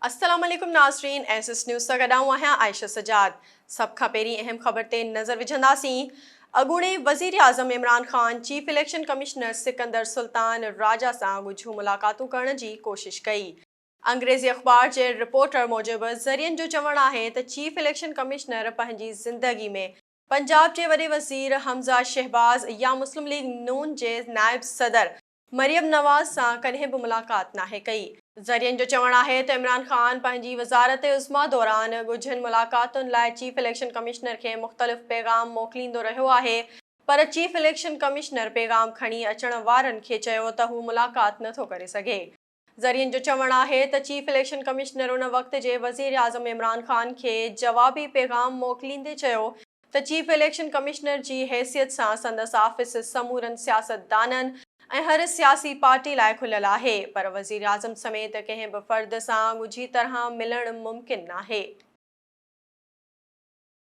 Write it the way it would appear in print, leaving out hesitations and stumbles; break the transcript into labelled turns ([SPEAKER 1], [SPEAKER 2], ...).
[SPEAKER 1] अस्सलाम वालेकुम नाज़रीन, एसएस न्यूज़ सां गॾु आहियां आयशा सजाद। सब खां पहिरीं अहम ख़बर ते नज़र विझंदासीं। अॻूणे वज़ीर आज़म Imran Khan chief election commissioner Sikandar Sultan Raja सां ॻुझूं मुलाक़ातूं करण जी कोशिश कई। अंग्रेज़ी अख़बार जे रिपोर्टर मूजिबि ज़रियनि जो चवणु आहे त चीफ इलेक्शन कमिश्नर पंहिंजी ज़िंदगी में पंजाब जे वॾे वज़ीर हमज़ा शहबाज़ या मुस्लिम लीग नून जे नायब सदर मरियम नवाज़ सां कॾहिं बि मुलाक़ात नाहे कई। ज़रियनि जो चवणु आहे त इमरान ख़ान पंहिंजी वज़ारत उज़्मा दौरान ॻुझनि मुलाक़ातुनि लाइ चीफ इलेक्शन कमिश्नर खे मुख़्तलिफ़ पैगाम मोकिलींदो रहियो आहे, पर चीफ इलेक्शन कमिश्नर पैगाम खणी अचण वारनि खे चयो त हू मुलाक़ात नथो करे सघे। ज़रियनि जो चवणु आहे त चीफ इलेक्शन कमिश्नर उन वक़्त जे वज़ीर आज़म इमरान ख़ान खे जवाबी पैगाम मोकिलींदे चयो त चीफ इलेक्शन कमिश्नर जी हैसियत सां संदसि ऑफिस समूरनि सियासतदाननि ऐं हर सियासी पार्टी लाइ खुलियल आहे, पर वज़ीर आज़म समेत कंहिं बि फ़र्द सां ॻुझी तरह मिलणु मुमकिन नाहे।